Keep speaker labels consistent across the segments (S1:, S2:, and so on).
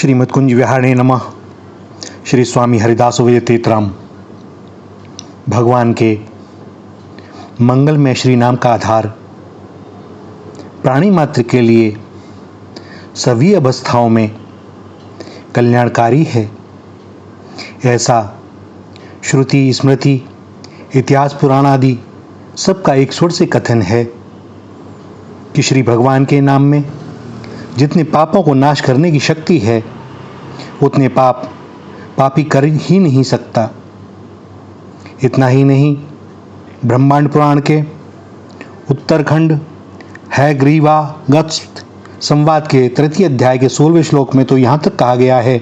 S1: श्रीमद् कुंज विहारणे नमः। श्री स्वामी हरिदास विजयतीर्थराम। भगवान के मंगलमय श्री नाम का आधार प्राणी मात्र के लिए सभी अवस्थाओं में कल्याणकारी है, ऐसा श्रुति स्मृति इतिहास पुराण आदि सबका एक सुर से कथन है कि श्री भगवान के नाम में जितने पापों को नाश करने की शक्ति है उतने पापी कर ही नहीं सकता। इतना ही नहीं, ब्रह्मांड पुराण के उत्तरखंड है ग्रीवागत संवाद के तृतीय अध्याय के 16वें श्लोक में तो यहाँ तक कहा गया है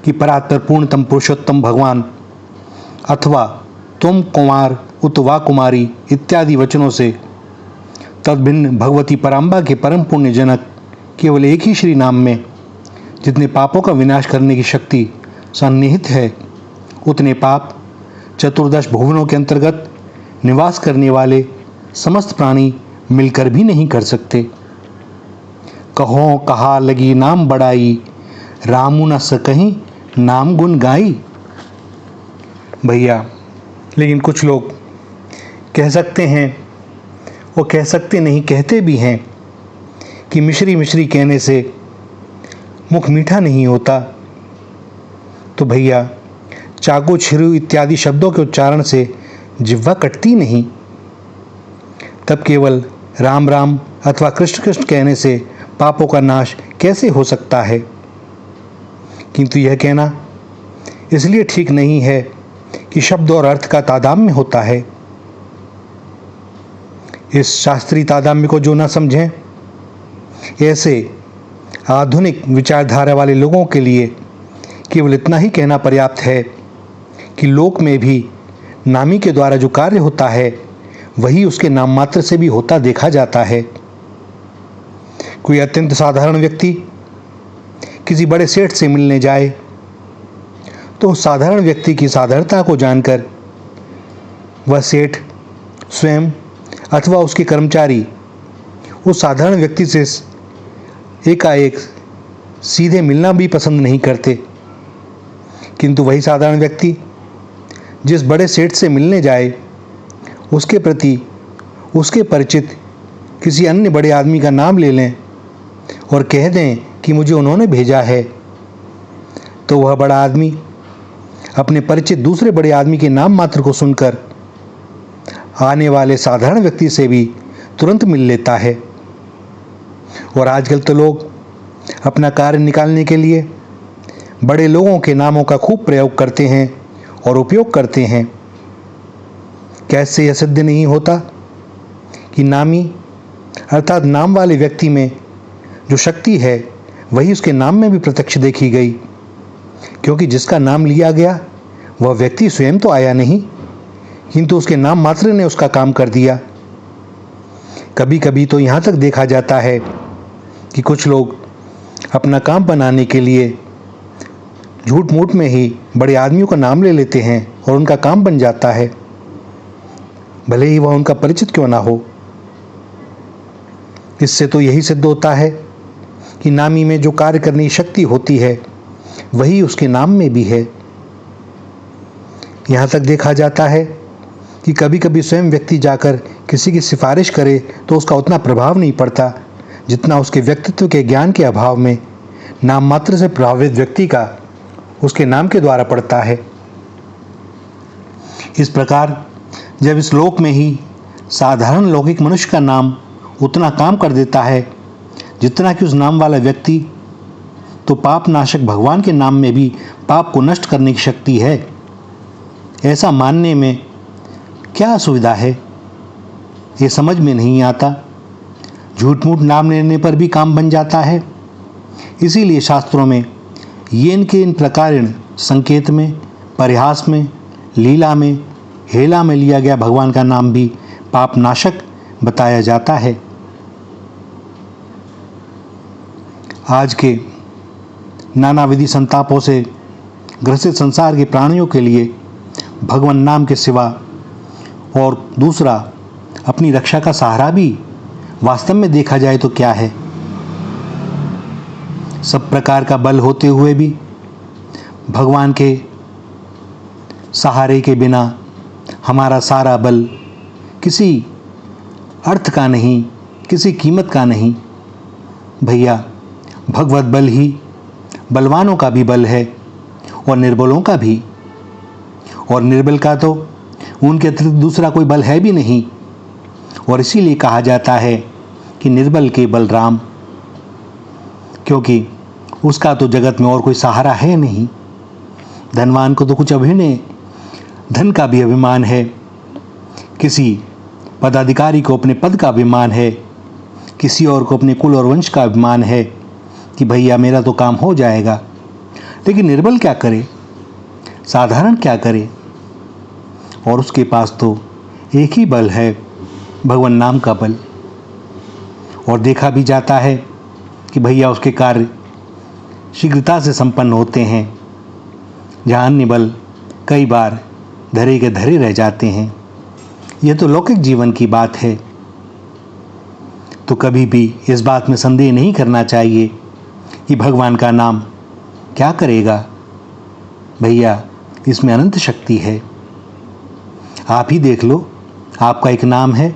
S1: कि परात्पर पूर्णतम पुरुषोत्तम भगवान अथवा तुम कुमार उत वा कुमारी इत्यादि वचनों से तद्भिन्न भगवती पराम्बा के परम पुण्य जनक केवल एक ही श्री नाम में जितने पापों का विनाश करने की शक्ति सन्निहित है उतने पाप चतुर्दश भुवनों के अंतर्गत निवास करने वाले समस्त प्राणी मिलकर भी नहीं कर सकते। कहो कहा लगी नाम बड़ाई, रामु न सकहीं नाम गुण गाई। भैया, लेकिन कुछ लोग कह सकते हैं, वो कह सकते नहीं, कहते भी हैं कि मिश्री मिश्री कहने से मुख मीठा नहीं होता। तो भैया, चाकू छिरू इत्यादि शब्दों के उच्चारण से जिह्वा कटती नहीं, तब केवल राम राम अथवा कृष्ण कृष्ण कहने से पापों का नाश कैसे हो सकता है। किंतु यह कहना इसलिए ठीक नहीं है कि शब्द और अर्थ का तादात्म्य होता है। इस शास्त्रीय तादात्म्य को जो न समझें, ऐसे आधुनिक विचारधारा वाले लोगों के लिए केवल इतना ही कहना पर्याप्त है कि लोक में भी नामी के द्वारा जो कार्य होता है वही उसके नाम मात्र से भी होता देखा जाता है। कोई अत्यंत साधारण व्यक्ति किसी बड़े सेठ से मिलने जाए तो उस साधारण व्यक्ति की साधारणता को जानकर वह सेठ स्वयं अथवा उसके कर्मचारी उस साधारण व्यक्ति से एकाएक सीधे मिलना भी पसंद नहीं करते। किंतु वही साधारण व्यक्ति जिस बड़े सेठ से मिलने जाए उसके प्रति उसके परिचित किसी अन्य बड़े आदमी का नाम ले लें और कह दें कि मुझे उन्होंने भेजा है, तो वह बड़ा आदमी अपने परिचित दूसरे बड़े आदमी के नाम मात्र को सुनकर आने वाले साधारण व्यक्ति से भी तुरंत मिल लेता है। और आजकल तो लोग अपना कार्य निकालने के लिए बड़े लोगों के नामों का खूब प्रयोग करते हैं और उपयोग करते हैं। कैसे यह सिद्ध नहीं होता कि नामी अर्थात नाम वाले व्यक्ति में जो शक्ति है वही उसके नाम में भी प्रत्यक्ष देखी गई, क्योंकि जिसका नाम लिया गया वह व्यक्ति स्वयं तो आया नहीं, किंतु उसके नाम मात्र ने उसका काम कर दिया। कभी कभी तो यहाँ तक देखा जाता है कि कुछ लोग अपना काम बनाने के लिए झूठ मूठ में ही बड़े आदमियों का नाम ले लेते हैं और उनका काम बन जाता है, भले ही वह उनका परिचित क्यों ना हो। इससे तो यही सिद्ध होता है कि नामी में जो कार्य करने की शक्ति होती है वही उसके नाम में भी है। यहाँ तक देखा जाता है कि कभी कभी स्वयं व्यक्ति जाकर किसी की सिफारिश करे तो उसका उतना प्रभाव नहीं पड़ता जितना उसके व्यक्तित्व के ज्ञान के अभाव में नाम मात्र से प्रभावित व्यक्ति का उसके नाम के द्वारा पड़ता है। इस प्रकार जब इस लोक में ही साधारण लौकिक मनुष्य का नाम उतना काम कर देता है जितना कि उस नाम वाला व्यक्ति, तो पाप नाशक भगवान के नाम में भी पाप को नष्ट करने की शक्ति है, ऐसा मानने में क्या असुविधा है। ये समझ में नहीं आता। झूठ मूठ नाम लेने पर भी काम बन जाता है। इसीलिए शास्त्रों में येन के इन प्रकारेण संकेत में, परिहास में, लीला में, हेला में लिया गया भगवान का नाम भी पाप नाशक बताया जाता है। आज के नानाविधि संतापों से ग्रसित संसार के प्राणियों के लिए भगवान नाम के सिवा और दूसरा अपनी रक्षा का सहारा भी वास्तव में देखा जाए तो क्या है। सब प्रकार का बल होते हुए भी भगवान के सहारे के बिना हमारा सारा बल किसी अर्थ का नहीं, किसी कीमत का नहीं। भैया, भगवत बल ही बलवानों का भी बल है और निर्बलों का भी, और निर्बल का तो उनके अतिरिक्त दूसरा कोई बल है भी नहीं। और इसीलिए कहा जाता है कि निर्बल के बलराम, क्योंकि उसका तो जगत में और कोई सहारा है नहीं। धनवान को तो कुछ अभिनय धन का भी अभिमान है, किसी पदाधिकारी को अपने पद का अभिमान है, किसी और को अपने कुल और वंश का अभिमान है कि भैया मेरा तो काम हो जाएगा। लेकिन निर्बल क्या करे, साधारण क्या करे? और उसके पास तो एक ही बल है, भगवान नाम का बल। और देखा भी जाता है कि भैया उसके कार्य शीघ्रता से संपन्न होते हैं, जहाँ अन्य बल कई बार धरे के धरे रह जाते हैं। यह तो लौकिक जीवन की बात है। तो कभी भी इस बात में संदेह नहीं करना चाहिए कि भगवान का नाम क्या करेगा। भैया, इसमें अनंत शक्ति है। आप ही देख लो, आपका एक नाम है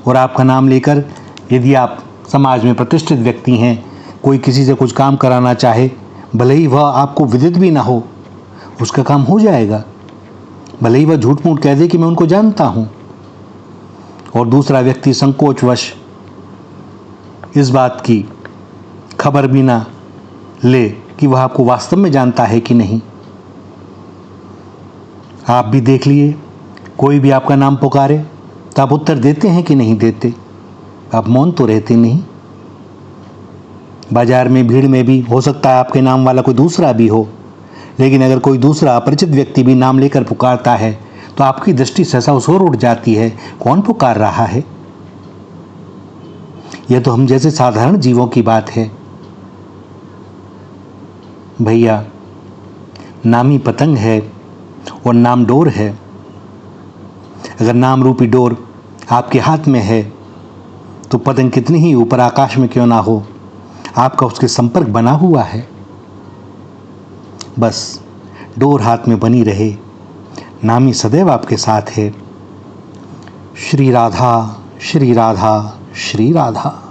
S1: और आपका नाम लेकर यदि आप समाज में प्रतिष्ठित व्यक्ति हैं, कोई किसी से कुछ काम कराना चाहे, भले ही वह आपको विदित भी ना हो, उसका काम हो जाएगा। भले ही वह झूठ मूठ कह दे कि मैं उनको जानता हूँ, और दूसरा व्यक्ति संकोचवश इस बात की खबर भी ना ले कि वह आपको वास्तव में जानता है कि नहीं। आप भी देख लिए, कोई भी आपका नाम पुकारे तो आप उत्तर देते हैं कि नहीं देते? आप मौन तो रहते नहीं। बाजार में भीड़ में भी हो सकता है आपके नाम वाला कोई दूसरा भी हो, लेकिन अगर कोई दूसरा अपरिचित व्यक्ति भी नाम लेकर पुकारता है तो आपकी दृष्टि सहसा उस ओर उठ जाती है, कौन पुकार रहा है? यह तो हम जैसे साधारण जीवों की बात है। भैया, नाम ही पतंग है और नाम डोर है। अगर नाम रूपी डोर आपके हाथ में है तो पतंग कितनी ही ऊपर आकाश में क्यों ना हो, आपका उसके संपर्क बना हुआ है। बस डोर हाथ में बनी रहे, नाम ही सदैव आपके साथ है। श्री राधा, श्री राधा, श्री राधा।